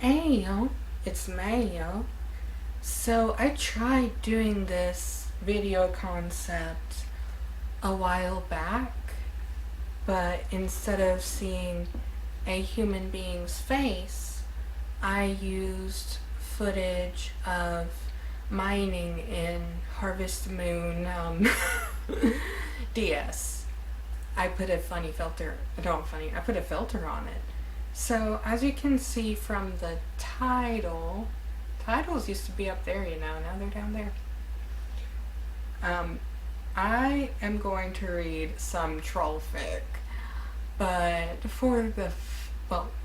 Ayo, it's Mayo. So I tried doing this video concept a while back, but instead of seeing a human being's face, I used footage of mining in Harvest Moon DS. I put a I put a filter on it. So as you can see from the titles used to be up there, now they're down there. I am going to read some trollfic, but for the,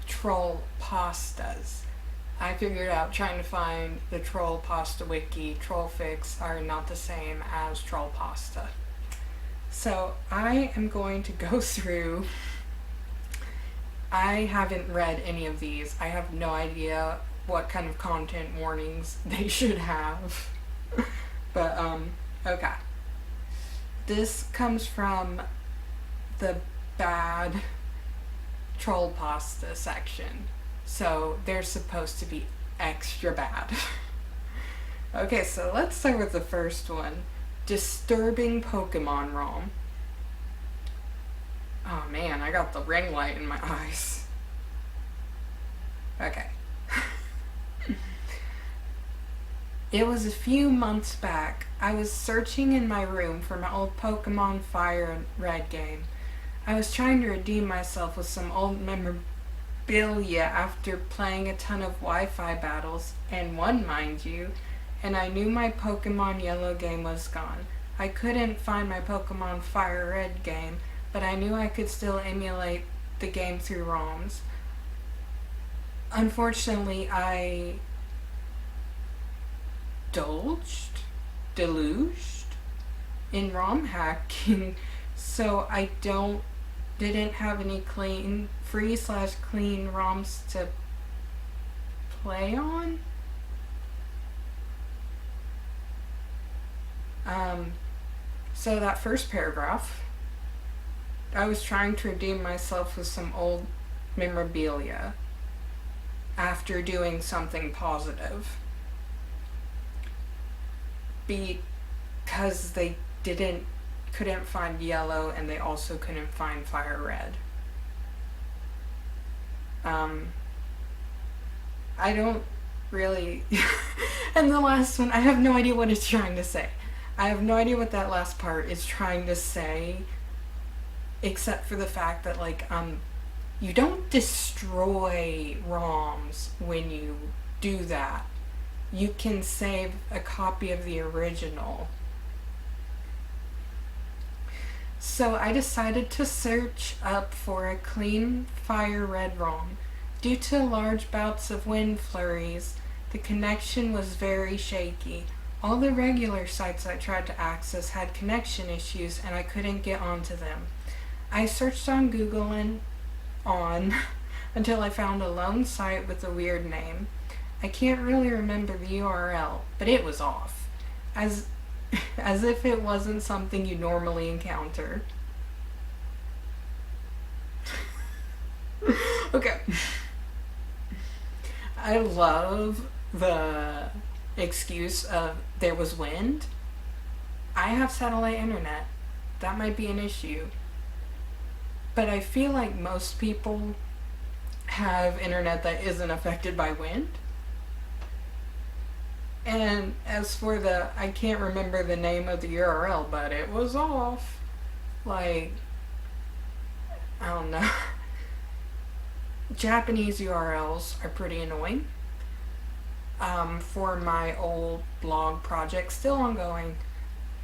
Trollpastas, I figured out trying to find the Trollpasta wiki, trollfics are not the same as Trollpasta. So I am going to go through. I haven't read any of these. I have no idea what kind of content warnings they should have. But, okay. This comes from the bad Trollpasta section. So they're supposed to be extra bad. Okay, so let's start with the first one. Disturbing Pokemon ROM. Oh man, I got the ring light in my eyes. Okay. It was a few months back. I was searching in my room for my old Pokemon Fire and Red game. I was trying to redeem myself with some old memorabilia after playing a ton of Wi-Fi battles, and one, mind you, and I knew my Pokemon Yellow game was gone. I couldn't find my Pokemon Fire Red game, but I knew I could still emulate the game through ROMs. Unfortunately, I deluged in ROM hacking, so I didn't have any free/clean ROMs to play on. So that first paragraph, I was trying to redeem myself with some old memorabilia after doing something positive, because they couldn't find Yellow, and they also couldn't find Fire Red. I don't really and the last one, I have no idea what it's trying to say. I have no idea what that last part is trying to say, except for the fact that, you don't destroy ROMs when you do that. You can save a copy of the original. So I decided to search up for a clean Fire Red ROM. Due to large bouts of wind flurries, the connection was very shaky. All the regular sites I tried to access had connection issues, and I couldn't get onto them. I searched on Google and on until I found a lone site with a weird name. I can't really remember the URL, but it was off, as if it wasn't something you normally encounter. Okay. I love the excuse of there was wind. I have satellite internet. That might be an issue. But I feel like most people have internet that isn't affected by wind. And as for I can't remember the name of the URL, but it was off. I don't know. Japanese URLs are pretty annoying. For my old blog project, still ongoing,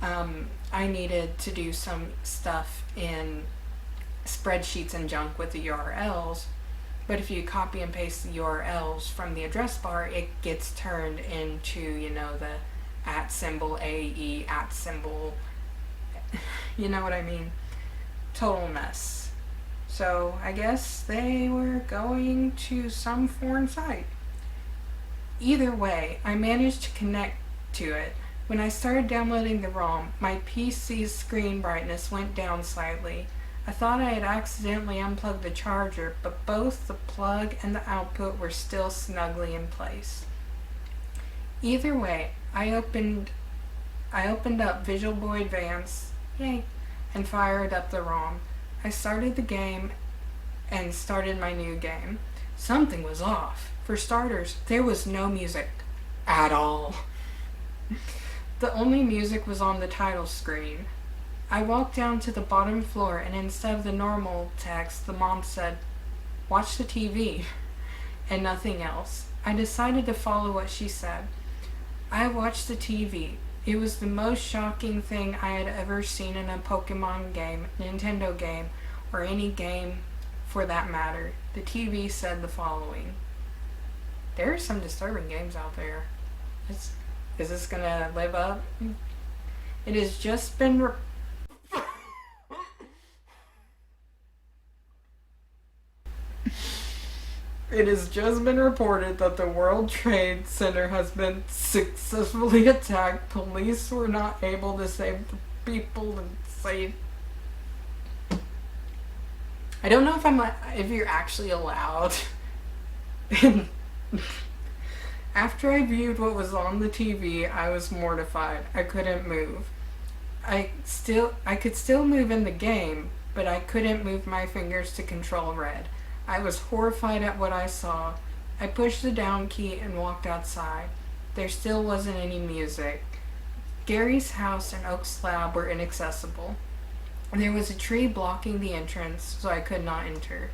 I needed to do some stuff in spreadsheets and junk with the URLs, but if you copy and paste the URLs from the address bar, it gets turned into, the @AE, you know what I mean? Total mess. So I guess they were going to some foreign site. Either way, I managed to connect to it. When I started downloading the ROM, my PC's screen brightness went down slightly. I thought I had accidentally unplugged the charger, but both the plug and the output were still snugly in place. Either way, I opened up Visual Boy Advance, yay, and fired up the ROM. I started the game and started my new game. Something was off. For starters, there was no music at all. The only music was on the title screen. I walked down to the bottom floor, and instead of the normal text, the mom said, "Watch the TV," and nothing else. I decided to follow what she said. I watched the TV. It was the most shocking thing I had ever seen in a Pokemon game, Nintendo game, or any game for that matter. The TV said the following. There are some disturbing games out there. Is this gonna live up? It has just been It has just been reported that the World Trade Center has been successfully attacked. Police were not able to save the people and save. I don't know if you're actually allowed. After I viewed what was on the TV, I was mortified. I couldn't move. I could still move in the game, but I couldn't move my fingers to control Red. I was horrified at what I saw. I pushed the down key and walked outside. There still wasn't any music. Gary's house and Oak Slab were inaccessible. There was a tree blocking the entrance, so I could not enter.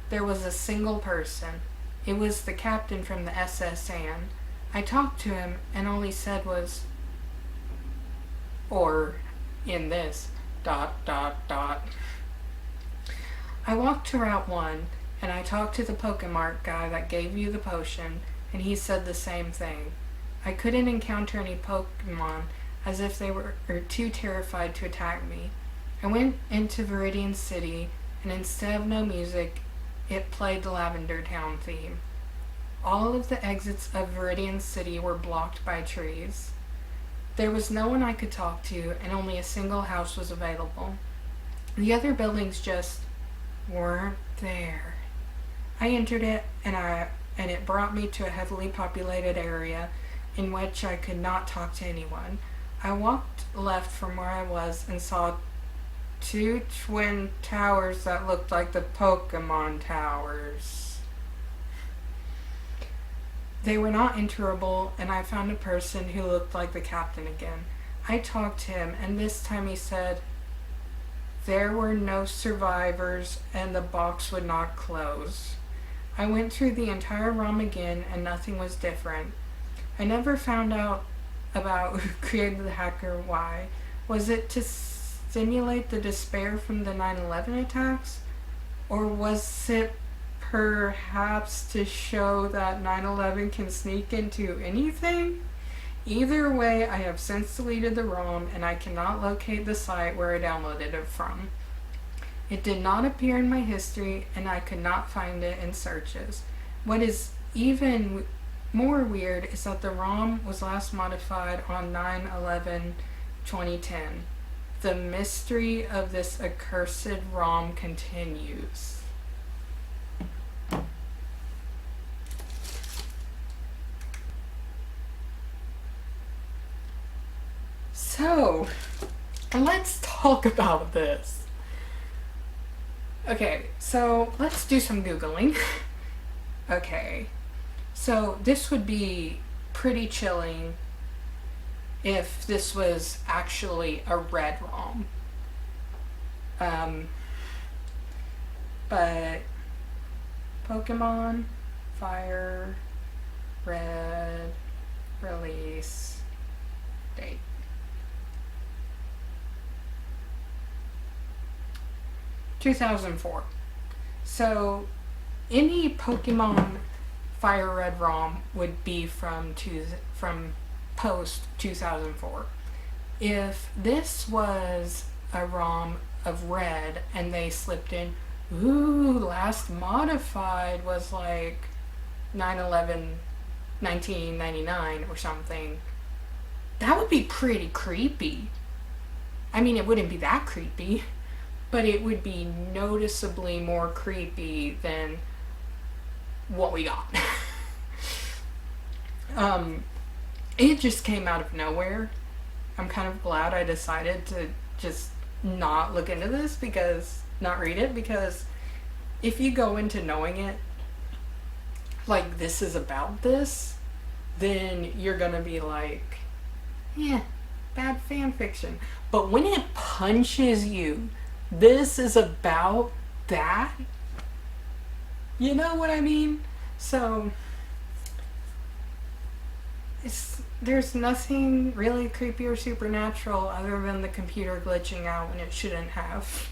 There was a single person. It was the captain from the SS Anne. I talked to him, and all he said was, or in this, ... I walked to Route 1, and I talked to the Pokemon guy that gave you the potion, and he said the same thing. I couldn't encounter any Pokemon, as if they were too terrified to attack me. I went into Viridian City, and instead of no music, it played the Lavender Town theme. All of the exits of Viridian City were blocked by trees. There was no one I could talk to, and only a single house was available. The other buildings just weren't there. I entered it, and it brought me to a heavily populated area in which I could not talk to anyone. I walked left from where I was and saw two twin towers that looked like the Pokemon towers. They were not enterable, and I found a person who looked like the captain again. I talked to him, and this time he said there were no survivors and the box would not close. I went through the entire ROM again, and nothing was different. I never found out about who created the hacker. Why? Was it to stimulate the despair from the 9/11 attacks? Or was it perhaps to show that 9/11 can sneak into anything? Either way, I have since deleted the ROM, and I cannot locate the site where I downloaded it from. It did not appear in my history, and I could not find it in searches. What is even more weird is that the ROM was last modified on 9/11/2010. The mystery of this accursed ROM continues. So, let's talk about this. Okay, so let's do some Googling. Okay, so this would be pretty chilling if this was actually a red ROM. But Pokemon Fire Red release date. (2004). So any Pokemon Fire Red ROM would be from post 2004. If this was a ROM of Red and they slipped in, last modified was like 9/11 1999 or something, that would be pretty creepy. I mean, it wouldn't be that creepy, but it would be noticeably more creepy than what we got. It just came out of nowhere. I'm kind of glad I decided to just not look into this, not read it, because if you go into knowing it, like this is about this, then you're gonna be like, yeah, bad fan fiction. But when it punches you, this is about that, you know what I mean? So, there's nothing really creepy or supernatural other than the computer glitching out when it shouldn't have.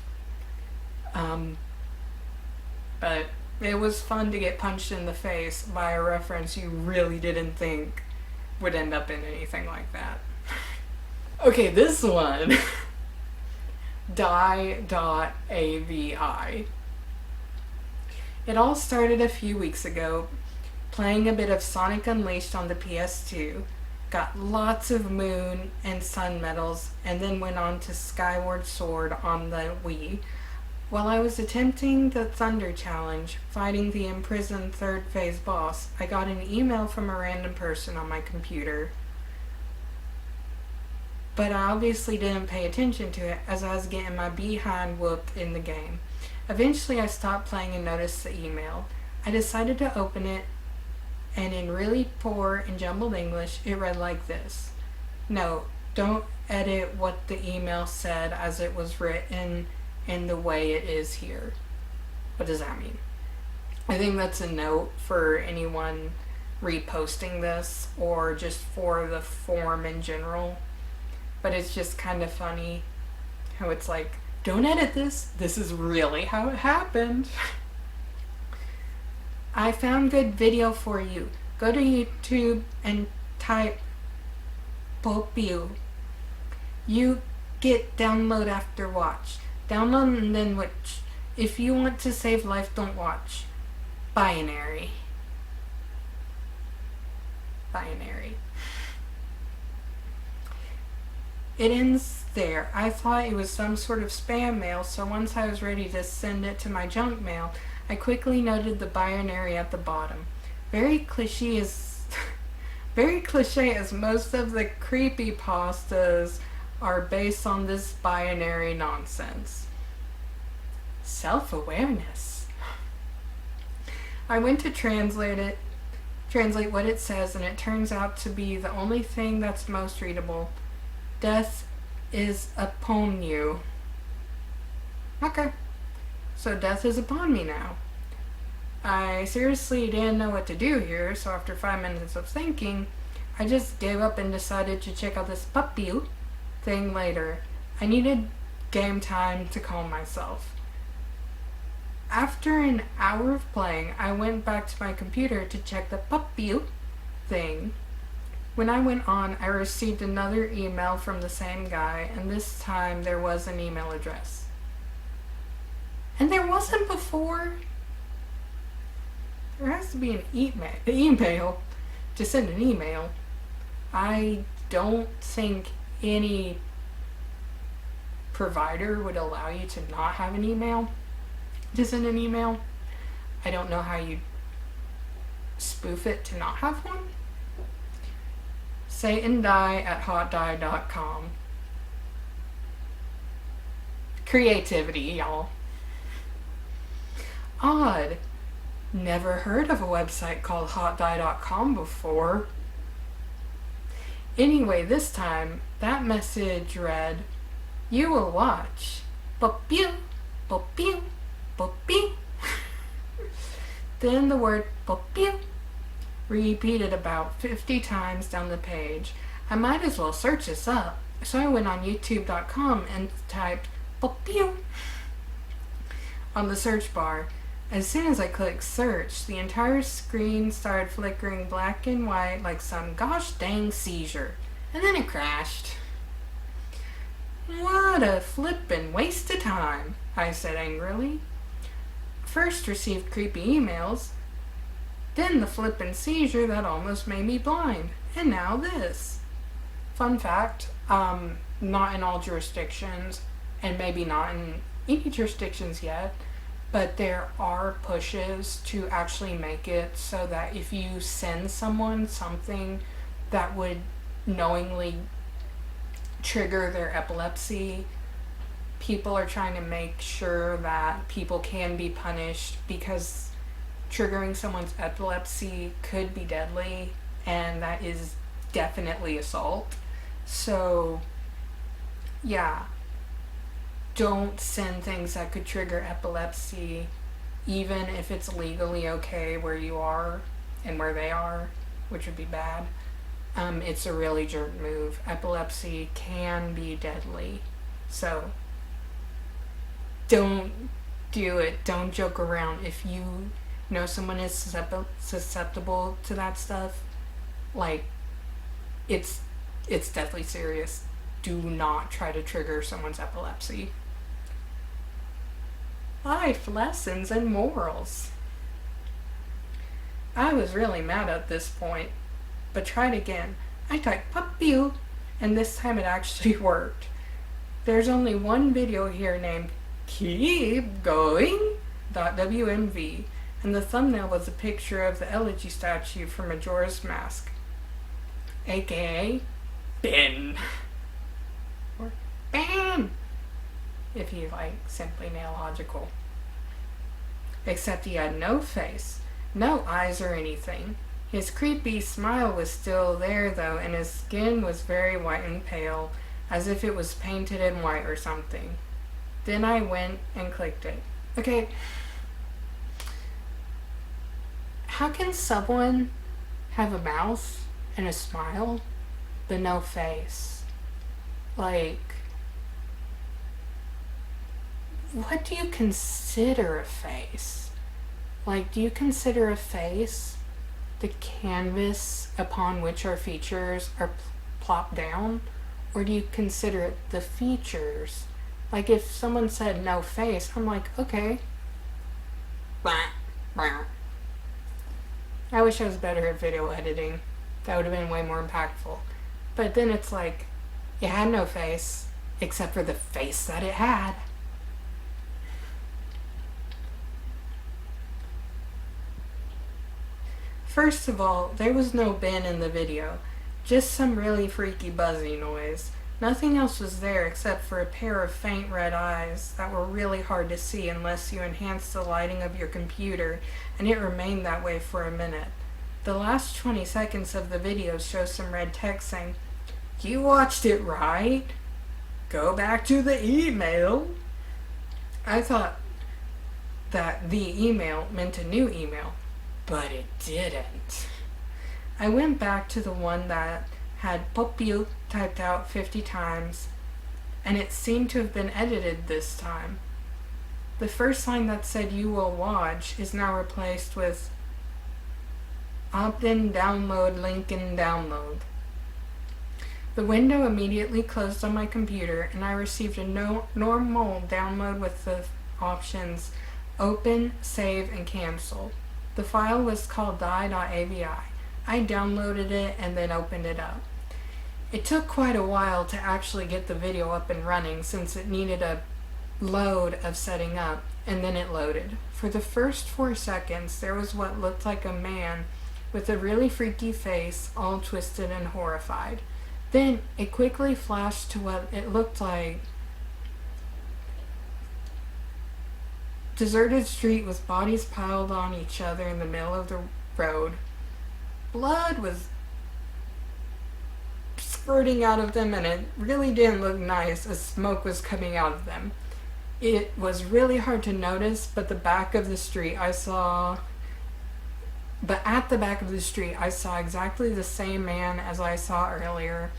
But it was fun to get punched in the face by a reference you really didn't think would end up in anything like that. Okay, this one. Die.avi. It all started a few weeks ago, playing a bit of Sonic Unleashed on the PS2, got lots of moon and sun medals, and then went on to Skyward Sword on the Wii. While I was attempting the Thunder Challenge, fighting the imprisoned third phase boss, I got an email from a random person on my computer. But I obviously didn't pay attention to it as I was getting my behind whooped in the game. Eventually I stopped playing and noticed the email. I decided to open it, and in really poor and jumbled English, it read like this. No, don't edit what the email said as it was written in the way it is here. What does that mean? I think that's a note for anyone reposting this or just for the forum in general. But it's just kind of funny how it's like, don't edit this. This is really how it happened. I found good video for you. Go to YouTube and type Popio. You get download after watch. Download and then watch. If you want to save life, don't watch. Binary. Binary. It ends there. I thought it was some sort of spam mail, so once I was ready to send it to my junk mail, I quickly noted the binary at the bottom. Very cliche as most of the creepypastas are based on this binary nonsense. Self-awareness. I went to translate what it says, and it turns out to be the only thing that's most readable. Death is upon you. Okay. So death is upon me now. I seriously didn't know what to do here, so after 5 minutes of thinking, I just gave up and decided to check out this puppy thing later. I needed game time to calm myself. After an hour of playing, I went back to my computer to check the puppy thing. When I went on, I received another email from the same guy, and this time there was an email address. And there wasn't before. There has to be an email to send an email. I don't think any provider would allow you to not have an email to send an email. I don't know how you spoof it to not have one. SatanDie@hotdie.com. Creativity, y'all. Odd. Never heard of a website called hotdie.com before. Anyway, this time, that message read, "You will watch. Popew, popew, popew." Then the word popew repeated about 50 times down the page. I might as well search this up, so I went on youtube.com and typed "popew" on the search bar. As soon as I clicked search, the entire screen started flickering black and white like some gosh dang seizure, and then it crashed. What a flippin' waste of time, I said angrily. First received creepy emails, then the flippin' seizure that almost made me blind, and now this. Fun fact, not in all jurisdictions, and maybe not in any jurisdictions yet, but there are pushes to actually make it so that if you send someone something that would knowingly trigger their epilepsy, people are trying to make sure that people can be punished, because triggering someone's epilepsy could be deadly, and that is definitely assault. So, yeah, don't send things that could trigger epilepsy, even if it's legally okay where you are and where they are, which would be bad. It's a really jerk move. Epilepsy can be deadly. So, don't do it. Don't joke around. If you know someone is susceptible to that stuff, like, it's deathly serious. Do not try to trigger someone's epilepsy. Life lessons and morals. I was really mad at this point, but tried again. I typed "pup-pew," and this time it actually worked. There's only one video here named "Keep Going" .wmv, and the thumbnail was a picture of the elegy statue from Majora's Mask, aka Ben. Or Ben, if you like simply nailogical. Except he had no face, no eyes or anything. His creepy smile was still there though, and his skin was very white and pale, as if it was painted in white or something. Then I went and clicked it. Okay, how can someone have a mouth and a smile, but no face? Like, what do you consider a face? Like, do you consider a face the canvas upon which our features are plopped down? Or do you consider it the features? Like, if someone said no face, I'm like, okay. I wish I was better at video editing. That would have been way more impactful. But then it's like, it had no face, except for the face that it had. First of all, there was no Ben in the video, just some really freaky buzzy noise. Nothing else was there except for a pair of faint red eyes that were really hard to see unless you enhanced the lighting of your computer, and it remained that way for a minute. The last 20 seconds of the video show some red text saying, "You watched it, right? Go back to the email." I thought that the email meant a new email, but it didn't. I went back to the one that had "pup-pew" typed out 50 times, and it seemed to have been edited this time. The first line that said "you will watch" is now replaced with "opt-in download link in download." The window immediately closed on my computer, and I received a normal download with the options open, save, and cancel. The file was called Die.avi. I downloaded it and then opened it up. It took quite a while to actually get the video up and running, since it needed a load of setting up, and then it loaded. For the first 4 seconds, there was what looked like a man with a really freaky face, all twisted and horrified. Then it quickly flashed to what it looked like deserted street with bodies piled on each other in the middle of the road. Blood was squirting out of them, and it really didn't look nice as smoke was coming out of them. It was really hard to notice, but at the back of the street I saw exactly the same man as I saw earlier.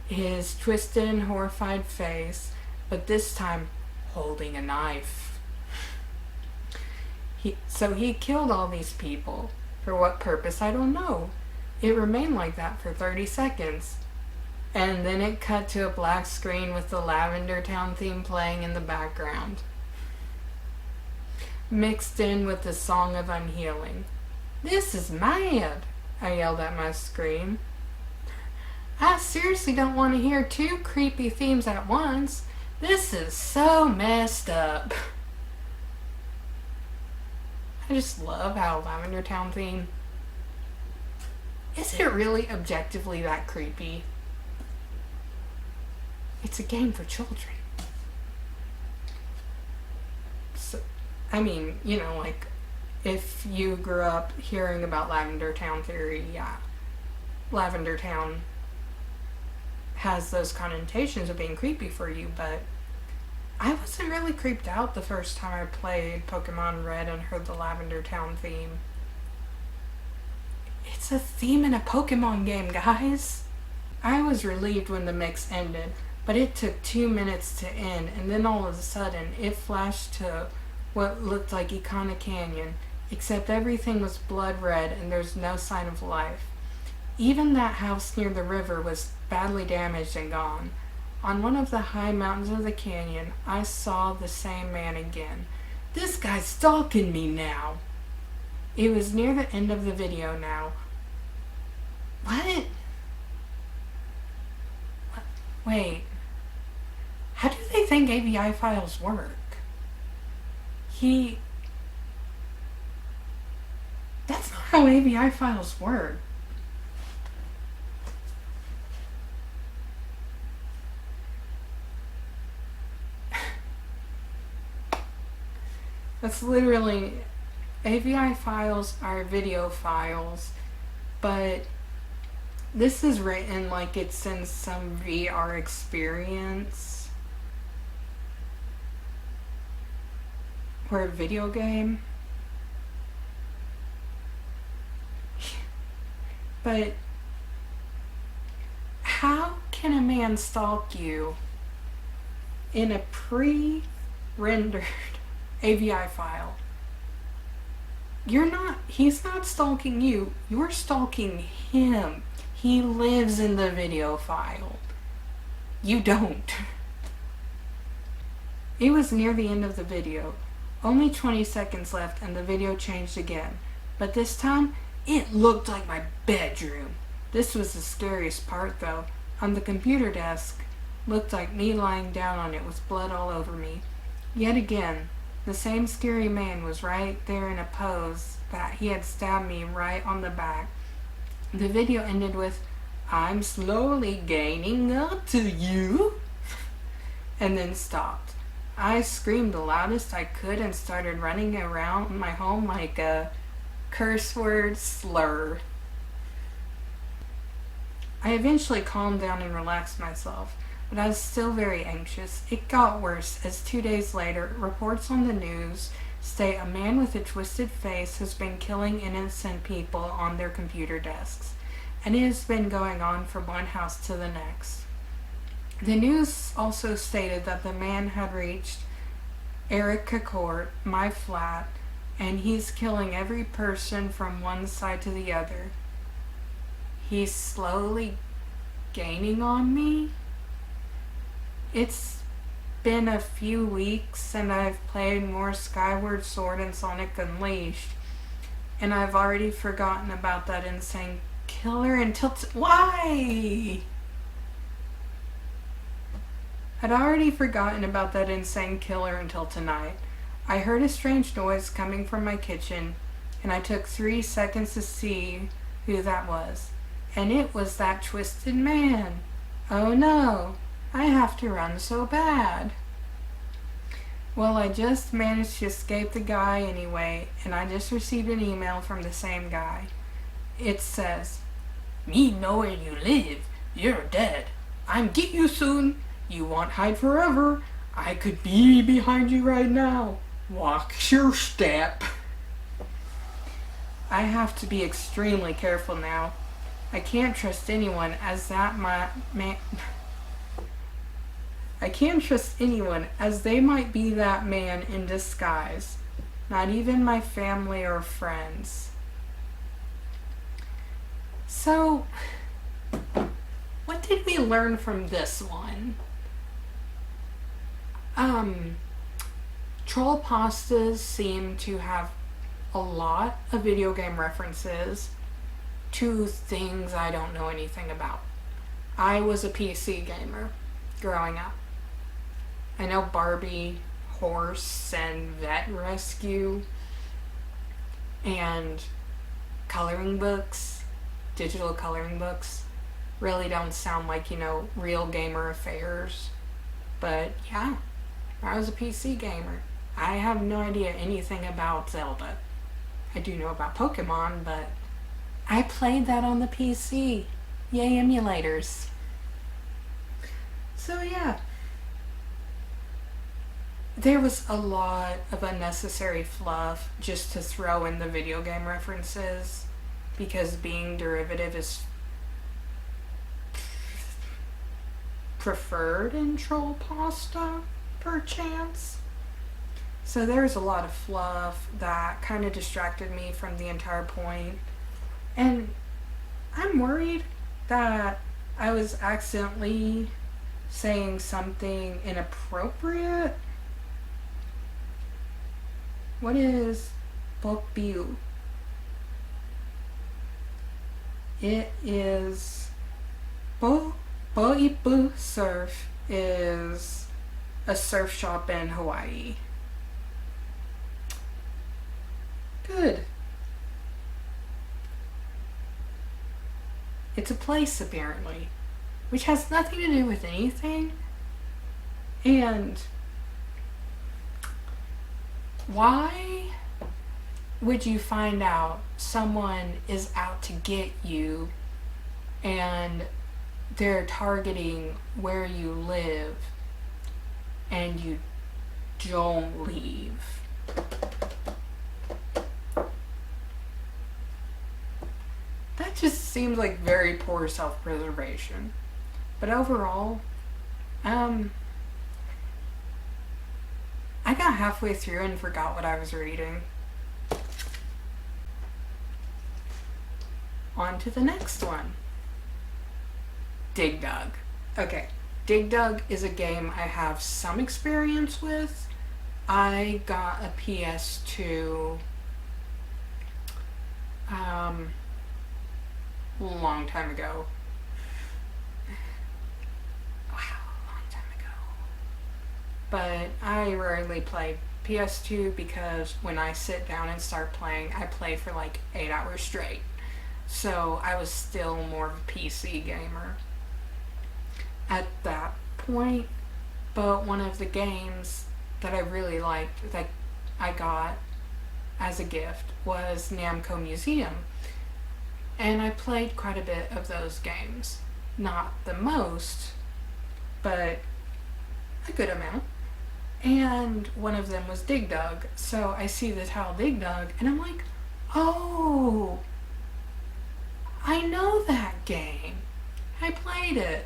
His twisted and horrified face, but this time holding a knife. So he killed all these people. For what purpose, I don't know. It remained like that for 30 seconds. And then it cut to a black screen with the Lavender Town theme playing in the background, mixed in with the Song of Unhealing. "This is mad," I yelled at my screen. "I seriously don't want to hear 2 creepy themes at once. This is so messed up. I just love how Lavender Town theme. Is it really objectively that creepy? It's a game for children. So, I mean, you know, like, if you grew up hearing about Lavender Town theory, yeah, Lavender Town has those connotations of being creepy for you, but I wasn't really creeped out the first time I played Pokemon Red and heard the Lavender Town theme. It's a theme in a Pokemon game, guys. I was relieved when the mix ended, but it took 2 minutes to end, and then all of a sudden it flashed to what looked like Icona Canyon, except everything was blood red and there's no sign of life. Even that house near the river was badly damaged and gone. On one of the high mountains of the canyon, I saw the same man again. This guy's stalking me now. It was near the end of the video now. What? Wait. How do they think AVI files work? That's not how AVI files work. That's literally, AVI files are video files, but this is written like it's in some VR experience or a video game. But how can a man stalk you in a pre-rendered AVI file? He's not stalking you, you're stalking him. He lives in the video file. You don't. It was near the end of the video. Only 20 seconds left and the video changed again. But this time, it looked like my bedroom. This was the scariest part though. On the computer desk, looked like me lying down on it with blood all over me. Yet again, the same scary man was right there in a pose that he had stabbed me right on the back. The video ended with, "I'm slowly gaining up to you," and then stopped. I screamed the loudest I could and started running around my home like a curse word slur. I eventually calmed down and relaxed myself, but I was still very anxious. It got worse as 2 days later, reports on the news state a man with a twisted face has been killing innocent people on their computer desks, and it has been going on from one house to the next. The news also stated that the man had reached Erica Court, my flat, and he's killing every person from one side to the other. He's slowly gaining on me? It's been a few weeks and I've played more Skyward Sword and Sonic Unleashed, and I've already forgotten about that insane killer until why? I'd already forgotten about that insane killer until tonight. I heard a strange noise coming from my kitchen, and I took 3 seconds to see who that was. And it was that twisted man. Oh no, I have to run so bad. Well, I just managed to escape the guy anyway, and I just received an email from the same guy. It says, "Me know where you live. You're dead. I'm get you soon. You won't hide forever. I could be behind you right now. Watch your step." I have to be extremely careful now. I can't trust anyone as I can't trust anyone as they might be that man in disguise. Not even my family or friends. So, what did we learn from this one? Trollpastas seem to have a lot of video game references to things I don't know anything about. I was a PC gamer growing up. I know Barbie, horse, and vet rescue, and coloring books, digital coloring books, really don't sound like, real gamer affairs. But yeah, I was a PC gamer. I have no idea anything about Zelda. I do know about Pokemon, but I played that on the PC. Yay, emulators. So yeah, there was a lot of unnecessary fluff just to throw in the video game references because being derivative is preferred in Trollpasta, perchance. So there's a lot of fluff that kind of distracted me from the entire point. And I'm worried that I was accidentally saying something inappropriate. What is Pokemon? It is Boipu Surf is a surf shop in Hawaii. Good. It's a place, apparently, which has nothing to do with anything. And why would you find out someone is out to get you and they're targeting where you live and you don't leave? That just seems like very poor self-preservation. But overall, I got halfway through and forgot what I was reading. On to the next one. Dig Dug. Okay, Dig Dug is a game I have some experience with. I got a PS2 long time ago. Wow, long time ago. But I rarely play PS2 because when I sit down and start playing, I play for like 8 hours straight. So I was still more of a PC gamer at that point. But one of the games that I really liked that I got as a gift was Namco Museum. And I played quite a bit of those games. Not the most, but a good amount. And one of them was Dig Dug. So I see the title Dig Dug and I'm like, oh, I know that game. I played it.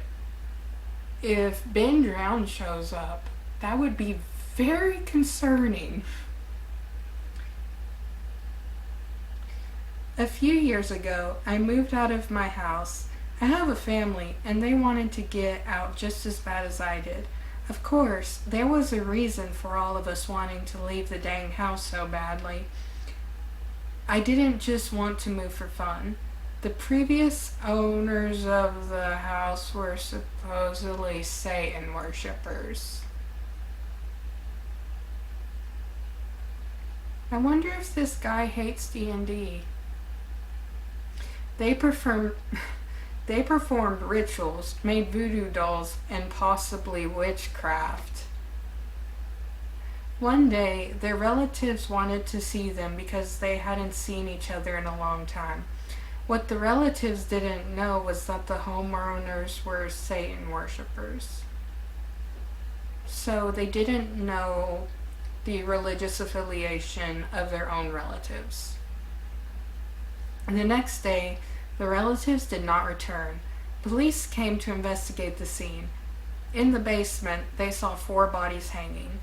If Ben Drown shows up, that would be very concerning. A few years ago, I moved out of my house. I have a family, and they wanted to get out just as bad as I did. Of course, there was a reason for all of us wanting to leave the dang house so badly. I didn't just want to move for fun. The previous owners of the house were supposedly Satan worshippers. I wonder if this guy hates D&D. They performed rituals, made voodoo dolls, and possibly witchcraft. One day, their relatives wanted to see them because they hadn't seen each other in a long time. What the relatives didn't know was that the homeowners were Satan worshippers. So they didn't know the religious affiliation of their own relatives. And the next day, the relatives did not return. Police came to investigate the scene. In the basement, they saw 4 bodies hanging,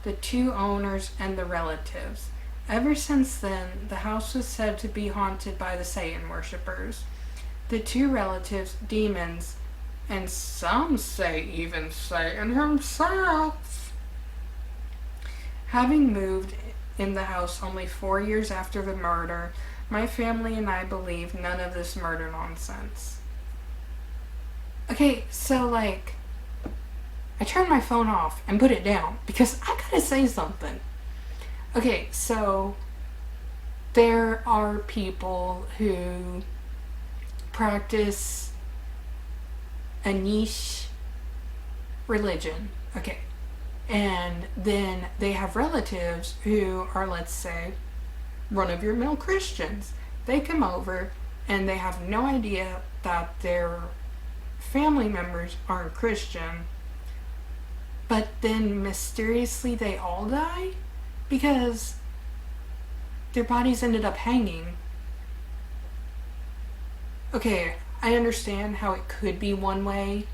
the 2 owners and the relatives. Ever since then, the house was said to be haunted by the Satan worshippers. The 2 relatives, demons, and some say even Satan himself. Having moved in the house only 4 years after the murder, my family and I believe none of this murder nonsense. Okay, so I turned my phone off and put it down because I gotta say something. Okay, so there are people who practice a niche religion. Okay. And then they have relatives who are, let's say, run-of-your-mill Christians. They come over and they have no idea that their family members aren't Christian, but then mysteriously they all die because their bodies ended up hanging. Okay, I understand how it could be one way,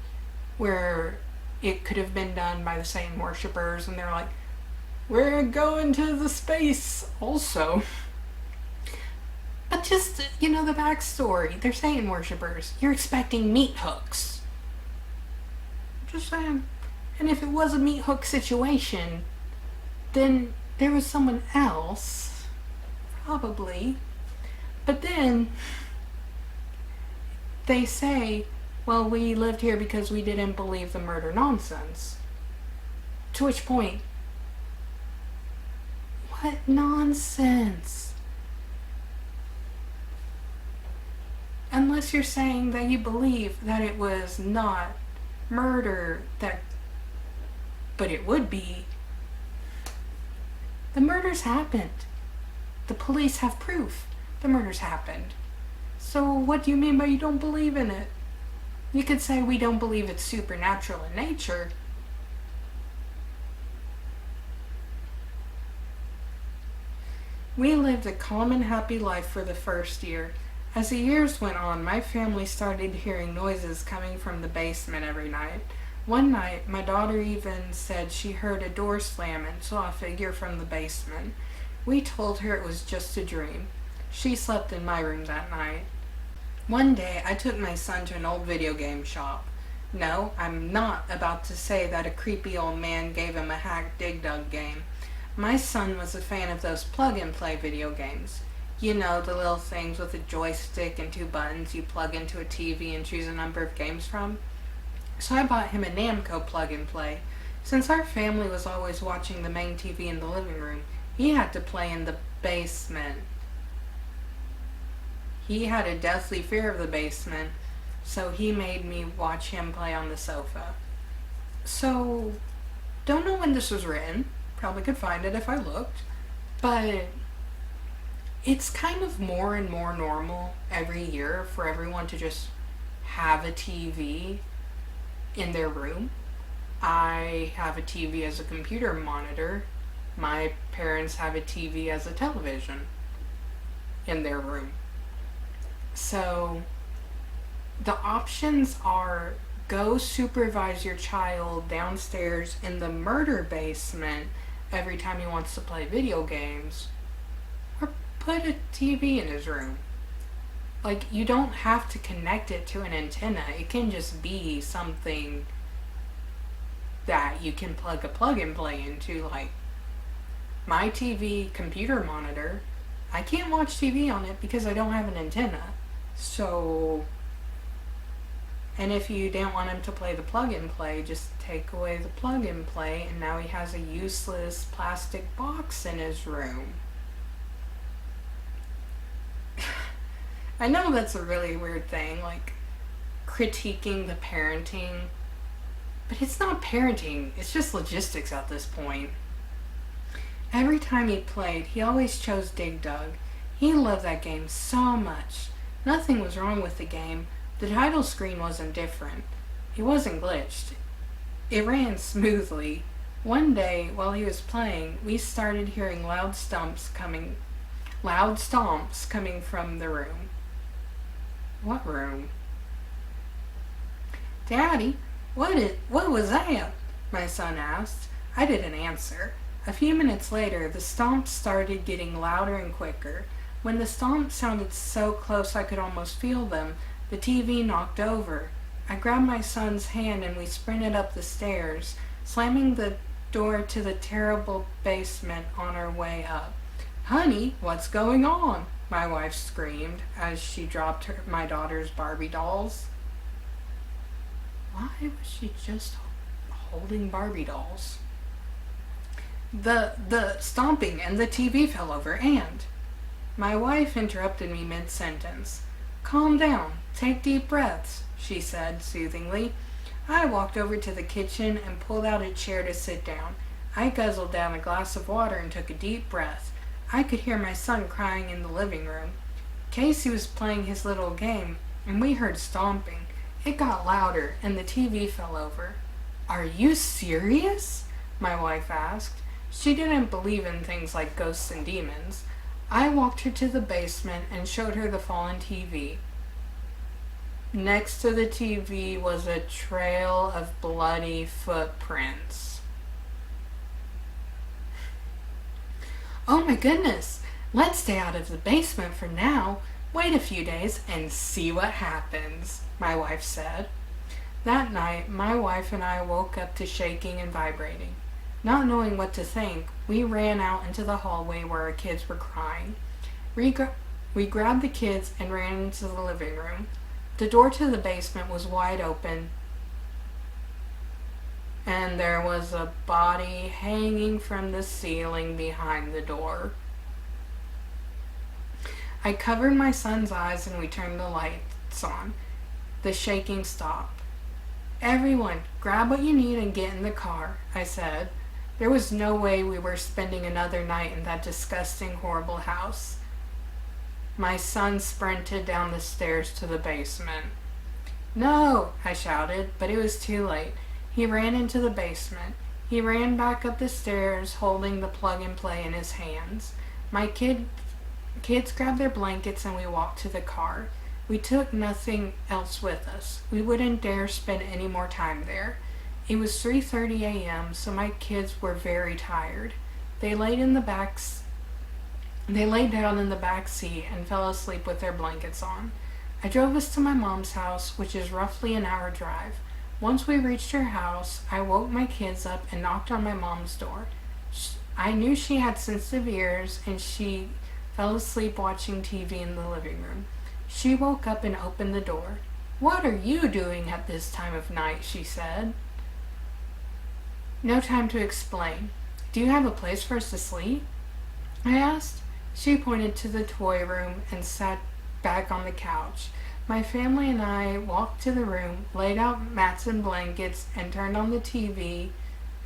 where it could have been done by the Satan worshippers, and they're like, we're going to the space also. But just, the backstory. They're Satan worshippers. You're expecting meat hooks. Just saying. And if it was a meat hook situation, then there was someone else. Probably. But then they say, well, we lived here because we didn't believe the murder nonsense. To which point, what nonsense? Unless you're saying that you believe that it was not murder, but it would be. The murders happened. The police have proof the murders happened. So what do you mean by you don't believe in it? You could say we don't believe it's supernatural in nature. We lived a calm and happy life for the first year. As the years went on, my family started hearing noises coming from the basement every night. One night, my daughter even said she heard a door slam and saw a figure from the basement. We told her it was just a dream. She slept in my room that night. One day, I took my son to an old video game shop. No, I'm not about to say that a creepy old man gave him a hacked Dig Dug game. My son was a fan of those plug-and-play video games. You know, the little things with a joystick and 2 buttons you plug into a TV and choose a number of games from. So I bought him a Namco plug-and-play. Since our family was always watching the main TV in the living room, he had to play in the basement. He had a deathly fear of the basement, so he made me watch him play on the sofa. So, don't know when this was written. Probably could find it if I looked. But it's kind of more and more normal every year for everyone to just have a TV in their room. I have a TV as a computer monitor. My parents have a TV as a television in their room. So the options are go supervise your child downstairs in the murder basement every time he wants to play video games, or put a TV in his room. Like, you don't have to connect it to an antenna. It can just be something that you can plug a plug-and-play into, like my TV computer monitor. I can't watch TV on it because I don't have an antenna. So, and if you didn't want him to play the plug-and-play, just take away the plug-and-play, and now he has a useless plastic box in his room. I know that's a really weird thing, like critiquing the parenting, but it's not parenting, it's just logistics at this point. Every time he played, he always chose Dig Dug. He loved that game so much. Nothing was wrong with the game. The title screen wasn't different. It wasn't glitched. It ran smoothly. One day, while he was playing, we started hearing loud stomps coming from the room. What room? Daddy, what was that? My son asked. I didn't answer. A few minutes later, the stomps started getting louder and quicker. When the stomps sounded so close I could almost feel them, the TV knocked over. I grabbed my son's hand and we sprinted up the stairs, slamming the door to the terrible basement on our way up. Honey, what's going on? My wife screamed as she dropped my daughter's Barbie dolls. Why was she just holding Barbie dolls. The stomping and the TV fell over and... My wife interrupted me mid-sentence. "Calm down. Take deep breaths," she said soothingly. I walked over to the kitchen and pulled out a chair to sit down. I guzzled down a glass of water and took a deep breath. I could hear my son crying in the living room. Casey was playing his little game, and we heard stomping. It got louder, and the TV fell over. "Are you serious?" my wife asked. She didn't believe in things like ghosts and demons. I walked her to the basement and showed her the fallen TV. Next to the TV was a trail of bloody footprints. "Oh my goodness, let's stay out of the basement for now. Wait a few days and see what happens," my wife said. That night, my wife and I woke up to shaking and vibrating. Not knowing what to think, we ran out into the hallway where our kids were crying. We grabbed the kids and ran into the living room. The door to the basement was wide open, and there was a body hanging from the ceiling behind the door. I covered my son's eyes and we turned the lights on. The shaking stopped. "Everyone, grab what you need and get in the car," I said. There was no way we were spending another night in that disgusting, horrible house. My son sprinted down the stairs to the basement. "No!" I shouted, but it was too late. He ran into the basement. He ran back up the stairs, holding the plug-and-play in his hands. My kids grabbed their blankets and we walked to the car. We took nothing else with us. We wouldn't dare spend any more time there. It was 3:30 a.m., so my kids were very tired. They laid down in the back seat and fell asleep with their blankets on. I drove us to my mom's house, which is roughly an hour drive. Once we reached her house, I woke my kids up and knocked on my mom's door. I knew she had sensitive ears, and she fell asleep watching TV in the living room. She woke up and opened the door. "What are you doing at this time of night?" she said. "No time to explain. Do you have a place for us to sleep?" I asked. She pointed to the toy room and sat back on the couch. My family and I walked to the room, laid out mats and blankets, and turned on the TV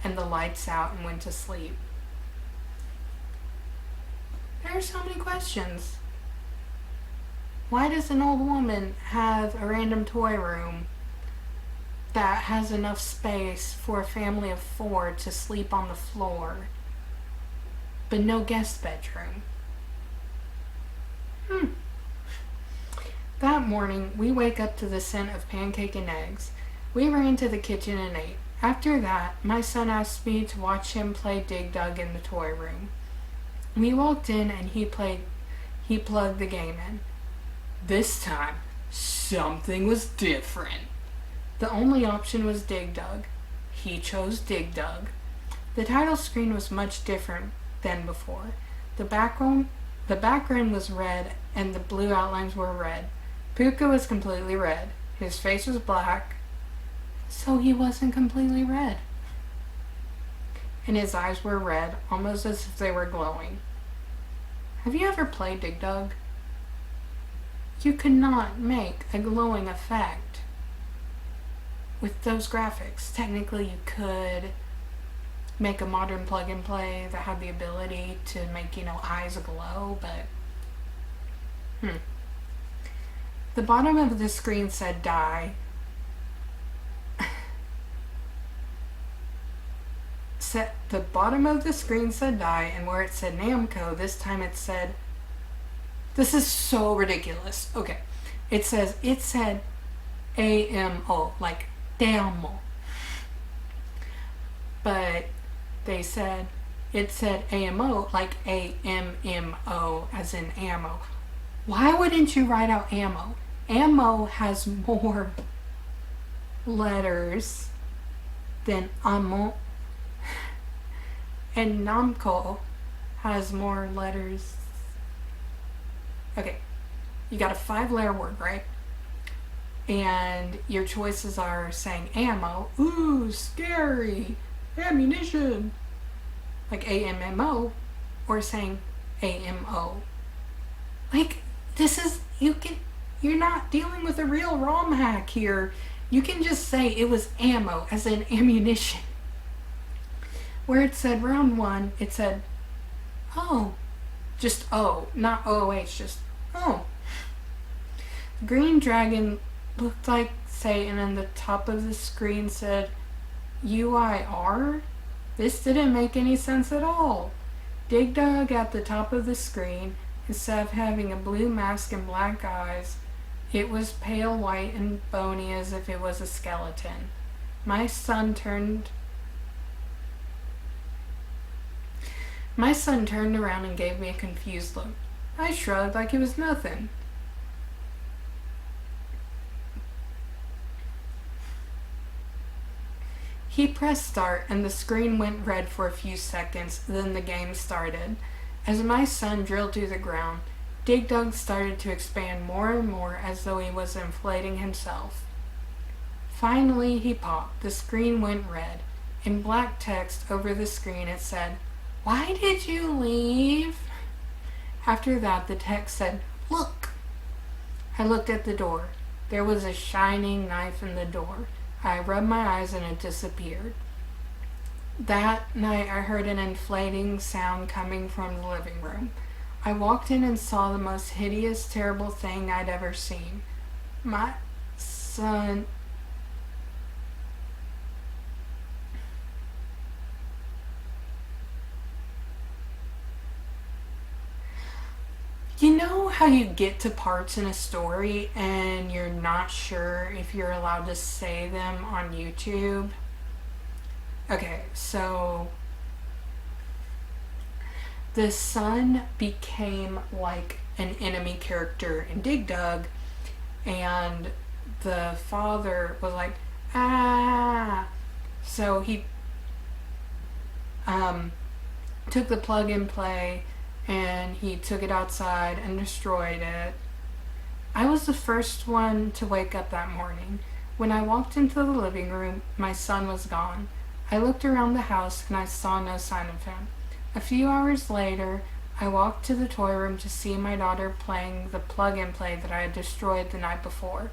and the lights out and went to sleep. There are so many questions. Why does an old woman have a random toy room that has enough space for a family of 4 to sleep on the floor, but no guest bedroom? That morning, we wake up to the scent of pancake and eggs. We ran to the kitchen and ate. After that, my son asked me to watch him play Dig Dug in the toy room. We walked in and he plugged the game in. This time, something was different. The only option was Dig Dug. He chose Dig Dug. The title screen was much different than before. The background was red and the blue outlines were red. Puka was completely red. His face was black, so he wasn't completely red. And his eyes were red, almost as if they were glowing. Have you ever played Dig Dug? You could not make a glowing effect with those graphics. Technically, you could make a modern plug-and-play that had the ability to make, eyes glow, but The bottom of the screen said die. The bottom of the screen said die, and where it said Namco, this time it said, this is so ridiculous. Okay. It said AMO, like Damo. But it said AMO, like AMMO, as in ammo. Why wouldn't you write out ammo? Ammo has more letters than ammo. And Namco has more letters. Okay, you got a 5-letter word, right? And your choices are saying ammo, ooh, scary, ammunition, like AMMO, or saying AMO. Like, you're not dealing with a real ROM hack here. You can just say it was ammo, as in ammunition. Where it said round 1, it said, oh, just O, not OOH, just oh. Green Dragon looked like Satan, and the top of the screen said UIR? This didn't make any sense at all. Dig Dug at the top of the screen, instead of having a blue mask and black eyes, it was pale white and bony as if it was a skeleton. My son turned around and gave me a confused look. I shrugged like it was nothing. He pressed start and the screen went red for a few seconds, then the game started. As my son drilled through the ground, Dig Dug started to expand more and more as though he was inflating himself. Finally, he popped. The screen went red. In black text over the screen it said, "Why did you leave?" After that, the text said, "Look." I looked at the door. There was a shining knife in the door. I rubbed my eyes and it disappeared. That night I heard an inflating sound coming from the living room. I walked in and saw the most hideous, terrible thing I'd ever seen. My son... You know how you get to parts in a story and you're not sure if you're allowed to say them on YouTube? Okay, so the son became like an enemy character in Dig Dug, and the father was like, ah. So he took the plug and play and he took it outside and destroyed it. I was the first one to wake up that morning. When I walked into the living room, my son was gone. I looked around the house and I saw no sign of him. A few hours later, I walked to the toy room to see my daughter playing the plug and play that I had destroyed the night before.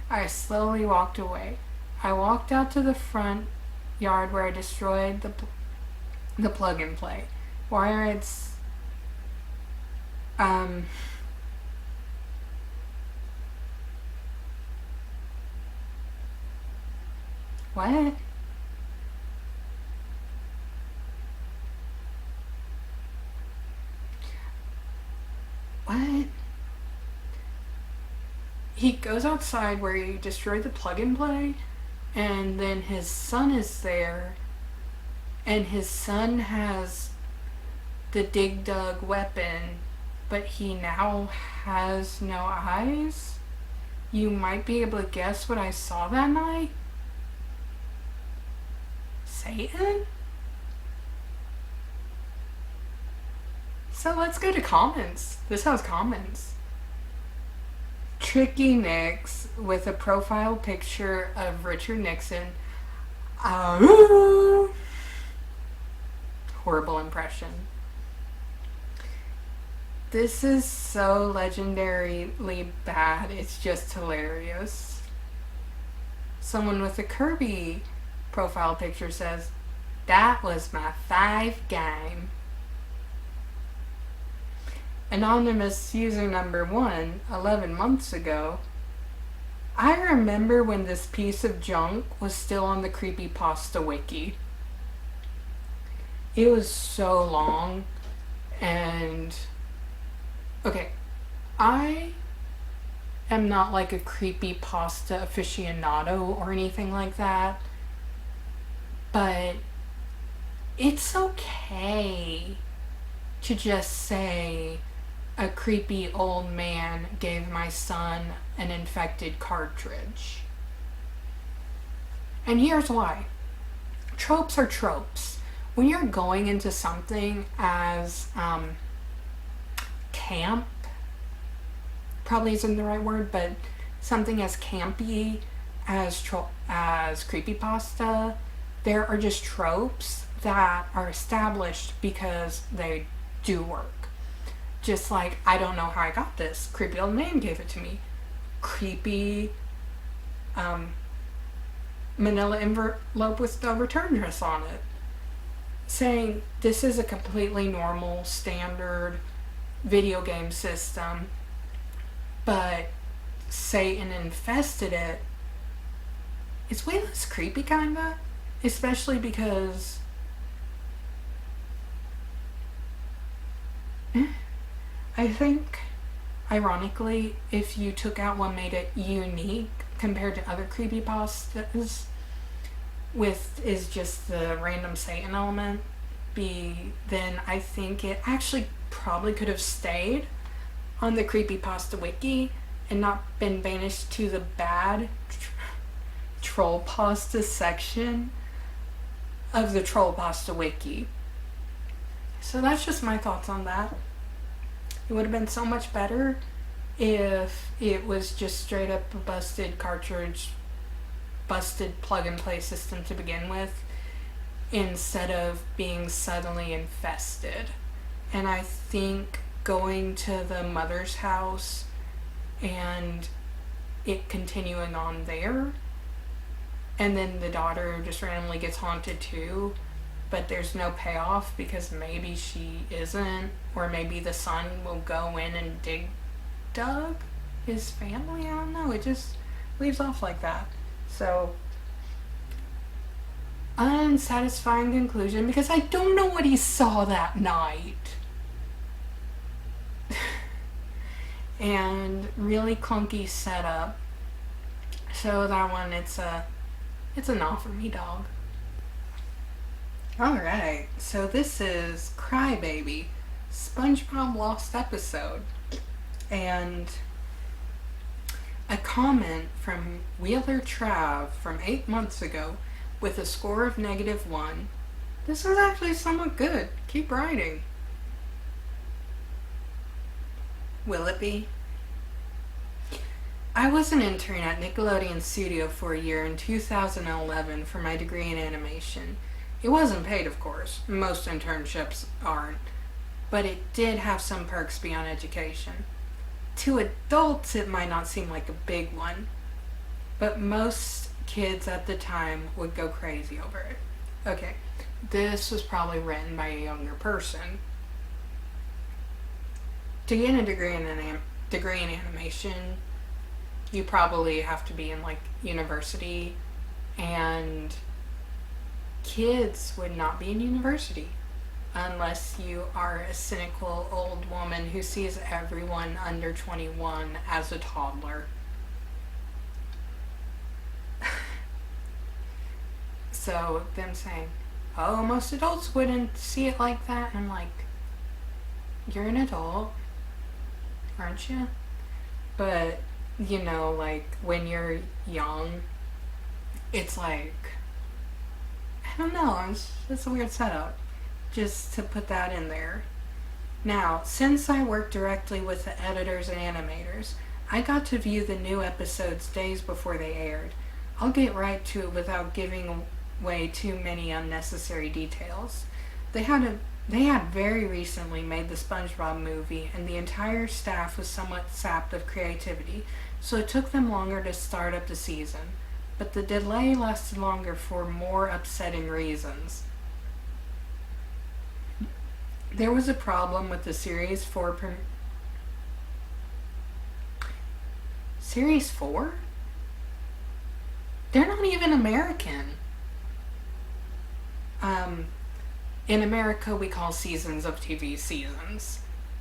I slowly walked away. I walked out to the front yard where I destroyed the plug and play. Where I'd what? What? He goes outside where he destroyed the plug and play, and then his son is there, and his son has the Dig Dug weapon, but he now has no eyes? You might be able to guess what I saw that night? Satan? So let's go to comments. This has comments. Tricky Nix with a profile picture of Richard Nixon. Horrible impression. This is so legendarily bad, it's just hilarious. Someone with a Kirby profile picture says, "That was my 5 game." Anonymous user number 1, 11 months ago. I remember when this piece of junk was still on the Creepypasta wiki. It was so long, and okay, I am not like a creepypasta aficionado or anything like that, but it's okay to just say a creepy old man gave my son an infected cartridge. And here's why. Tropes are tropes. When you're going into something as camp, probably isn't the right word, but something as campy as creepypasta. There are just tropes that are established because they do work. Just like, I don't know how I got this. Creepy old man gave it to me. Creepy manila envelope with the return dress on it. Saying this is a completely normal, standard video game system, but Satan infested it. It's way less creepy, kinda. Especially because I think, ironically, if you took out what made it unique compared to other creepypastas, with is just the random Satan element, then I think it actually probably could have stayed on the creepypasta wiki and not been banished to the bad Trollpasta section of the Trollpasta wiki. So that's just my thoughts on that. It would have been so much better if it was just straight up a busted cartridge, busted plug and play system to begin with, instead of being suddenly infested. And I think going to the mother's house and it continuing on there, and then the daughter just randomly gets haunted too, but there's no payoff because maybe she isn't, or maybe the son will go in and dug his family. I don't know. It just leaves off like that. So, unsatisfying conclusion because I don't know what he saw that night. And really clunky setup. So that one, it's a no for me, dog. Alright, so this is Crybaby, Spongebob Lost Episode. And a comment from Wheeler Trav from 8 months ago with a score of -1. This is actually somewhat good. Keep writing. Will it be? I was an intern at Nickelodeon Studio for a year in 2011 for my degree in animation. It wasn't paid, of course. Most internships aren't. But it did have some perks beyond education. To adults, it might not seem like a big one, but most kids at the time would go crazy over it. Okay, this was probably written by a younger person. To get a degree in animation, you probably have to be in like university, and kids would not be in university unless you are a cynical old woman who sees everyone under 21 as a toddler. So them saying, oh, most adults wouldn't see it like that, and I'm like, you're an adult, aren't you? But you know, like when you're young, it's like, I don't know, it's a weird setup. Just to put that in there. Now, since I work directly with the editors and animators, I got to view the new episodes days before they aired. I'll get right to it without giving away too many unnecessary details. They had very recently made the SpongeBob movie, and the entire staff was somewhat sapped of creativity, so it took them longer to start up the season. But the delay lasted longer for more upsetting reasons. There was a problem with the Series 4 Series 4? They're not even American. In America, we call seasons of TV seasons.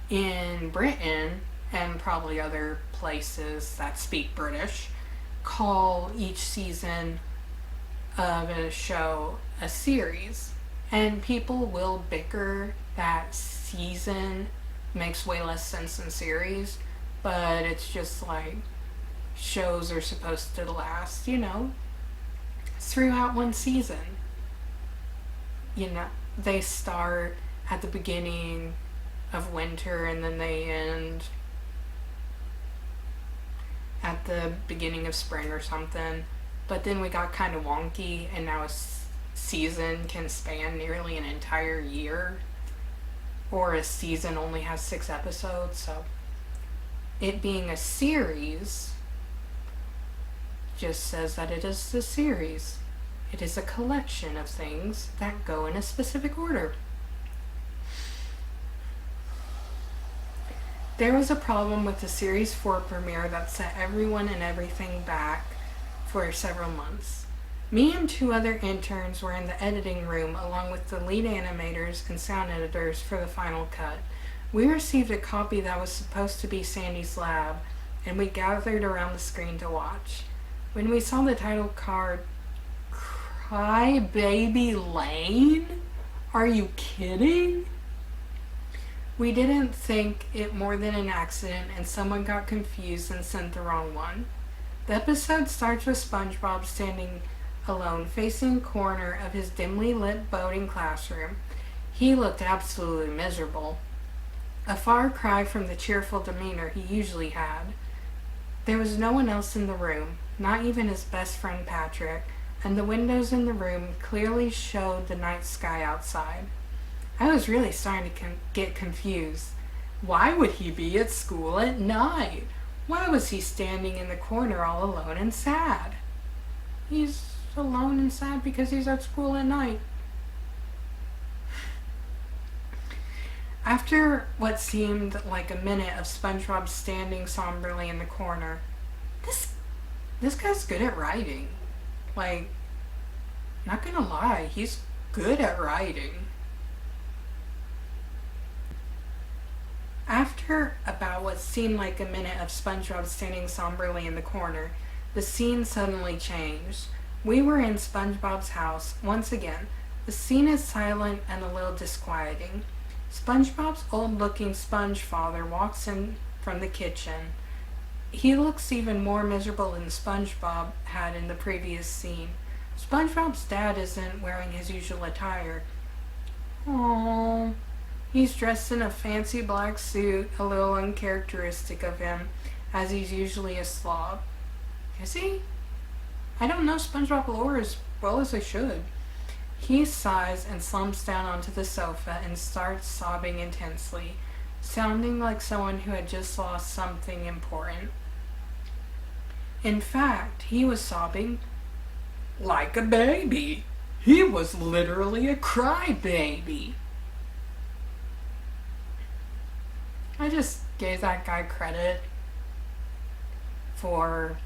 In Britain, and probably other places that speak British, call each season of a show a series. And people will bicker that season makes way less sense than series, but it's just like shows are supposed to last, throughout one season. They start at the beginning of winter and then they end at at the beginning of spring or something, but then we got kind of wonky, and now a season can span nearly an entire year, or a season only has 6 episodes, so it being a series just says that it is a series. It is a collection of things that go in a specific order. There was a problem with the Series 4 premiere that set everyone and everything back for several months. Me and 2 other interns were in the editing room along with the lead animators and sound editors for the final cut. We received a copy that was supposed to be Sandy's lab, and we gathered around the screen to watch. When we saw the title card, Crybaby Lane? Are you kidding? We didn't think it more than an accident, and someone got confused and sent the wrong one. The episode starts with Spongebob standing alone, facing a corner of his dimly lit boating classroom. He looked absolutely miserable, a far cry from the cheerful demeanor he usually had. There was no one else in the room, not even his best friend Patrick, and the windows in the room clearly showed the night sky outside. I was really starting to get confused. Why would he be at school at night? Why was he standing in the corner all alone and sad? He's alone and sad because he's at school at night. After what seemed like a minute of SpongeBob standing somberly in the corner, this guy's good at writing. Like, not gonna lie, he's good at writing. After about what seemed like a minute of SpongeBob standing somberly in the corner, the scene suddenly changed. We were in SpongeBob's house once again. The scene is silent and a little disquieting. SpongeBob's old-looking sponge father walks in from the kitchen. He looks even more miserable than SpongeBob had in the previous scene. SpongeBob's dad isn't wearing his usual attire. Aww. He's dressed in a fancy black suit, a little uncharacteristic of him, as he's usually a slob. Is he? I don't know SpongeBob lore as well as I should. He sighs and slumps down onto the sofa and starts sobbing intensely, sounding like someone who had just lost something important. In fact, he was sobbing like a baby. He was literally a crybaby. I just gave that guy credit for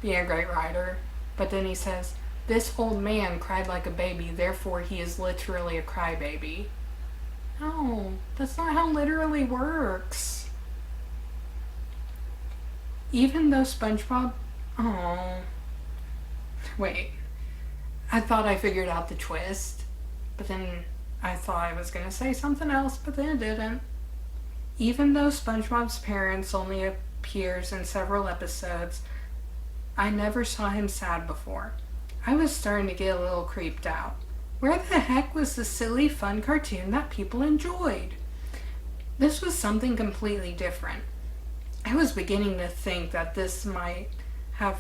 being a great writer, but then he says, "This old man cried like a baby, therefore he is literally a crybaby." No, that's not how literally works. Even though SpongeBob... Oh. Wait. I thought I figured out the twist, but then I thought I was going to say something else, but then it didn't. Even though SpongeBob's parents only appears in several episodes, I never saw him sad before. I was starting to get a little creeped out. Where the heck was the silly, fun cartoon that people enjoyed? This was something completely different. I was beginning to think that this might have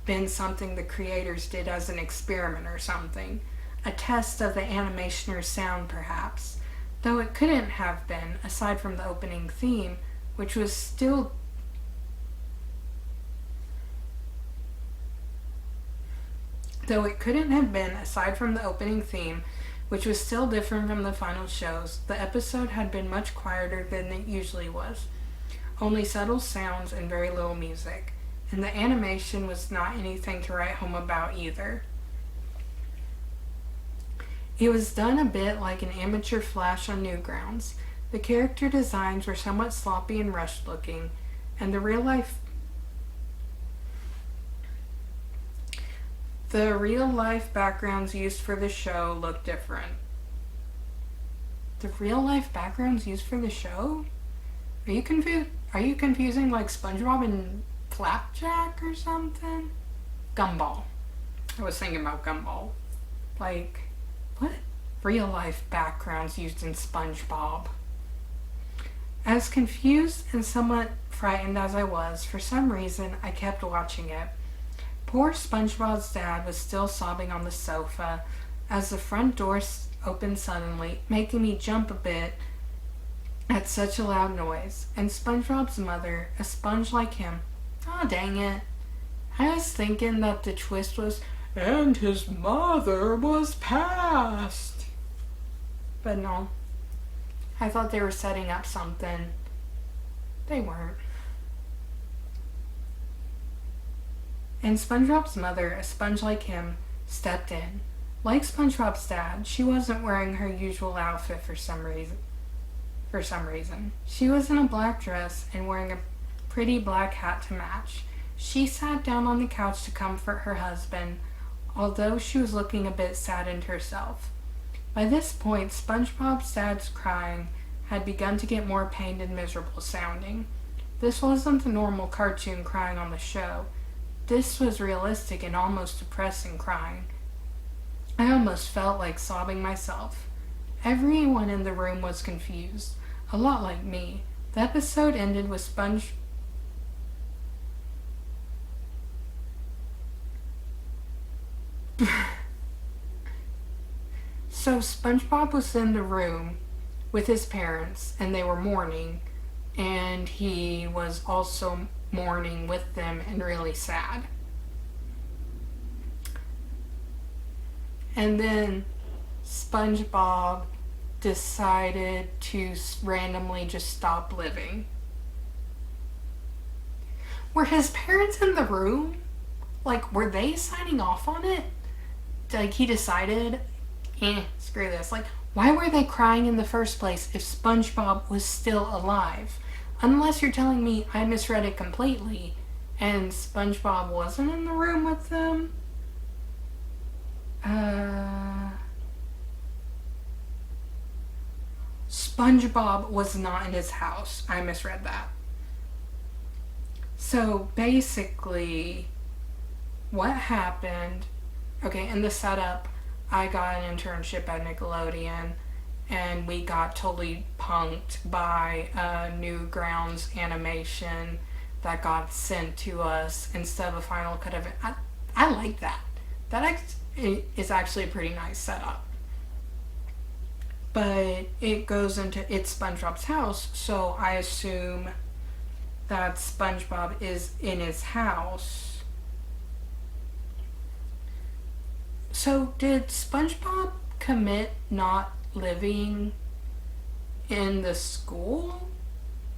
been something the creators did as an experiment or something. A test of the animation or sound, perhaps. Though it couldn't have been, aside from the opening theme, which was still different from the final shows, the episode had been much quieter than it usually was. Only subtle sounds and very little music. And the animation was not anything to write home about either. It was done a bit like an amateur Flash on Newgrounds. The character designs were somewhat sloppy and rushed looking, and the real life backgrounds used for the show looked different. The real life backgrounds used for the show? Are you confusing like SpongeBob and Flapjack or something? Gumball. I was thinking about Gumball. Like, what? Real life backgrounds used in SpongeBob. As confused and somewhat frightened as I was, for some reason I kept watching it. Poor SpongeBob's dad was still sobbing on the sofa as the front door opened suddenly, making me jump a bit at such a loud noise. And SpongeBob's mother, a sponge like him, oh dang it. I was thinking that the twist was, and his mother was passed. But no. I thought they were setting up something. They weren't. And SpongeBob's mother, a sponge like him, stepped in. Like SpongeBob's dad, she wasn't wearing her usual outfit for some reason. She was in a black dress and wearing a pretty black hat to match. She sat down on the couch to comfort her husband, although she was looking a bit saddened herself. By this point, SpongeBob's dad's crying had begun to get more pained and miserable sounding. This wasn't the normal cartoon crying on the show. This was realistic and almost depressing crying. I almost felt like sobbing myself. Everyone in the room was confused, a lot like me. The episode ended with So SpongeBob was in the room with his parents, and they were mourning, and he was also mourning with them and really sad. And then SpongeBob decided to randomly just stop living. Were his parents in the room? Like, were they signing off on it? Like, he decided, screw this. Like, why were they crying in the first place if SpongeBob was still alive? Unless you're telling me I misread it completely and SpongeBob wasn't in the room with them. SpongeBob was not in his house. I misread that. So basically, what happened, okay, in the setup, I got an internship at Nickelodeon, and we got totally punked by a Newgrounds animation that got sent to us instead of a final cut of it. I like that. That is actually a pretty nice setup. But it goes into, it's SpongeBob's house, so I assume that SpongeBob is in his house. So did SpongeBob commit not living in the school?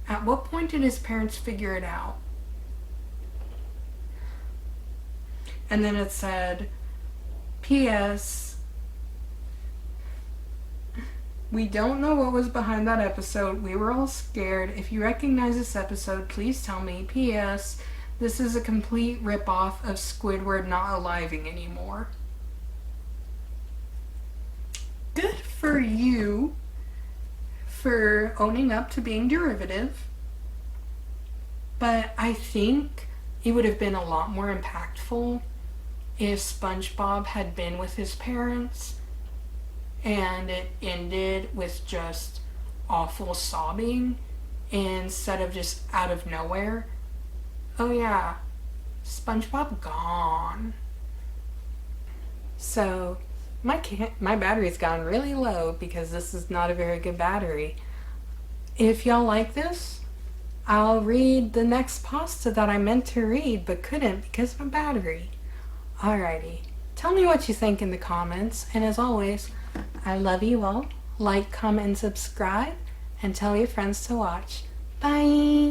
At what point did his parents figure it out? And then it said, P.S. We don't know what was behind that episode. We were all scared. If you recognize this episode, please tell me. P.S. This is a complete ripoff of Squidward not aliving anymore. Good for you for owning up to being derivative. But I think it would have been a lot more impactful if SpongeBob had been with his parents and it ended with just awful sobbing instead of just out of nowhere. Oh yeah, SpongeBob gone. So my battery's gone really low because this is not a very good battery. If y'all like this, I'll read the next pasta that I meant to read but couldn't because of my battery. Alrighty, tell me what you think in the comments, and as always, I love you all. Like, comment, and subscribe, and tell your friends to watch. Bye!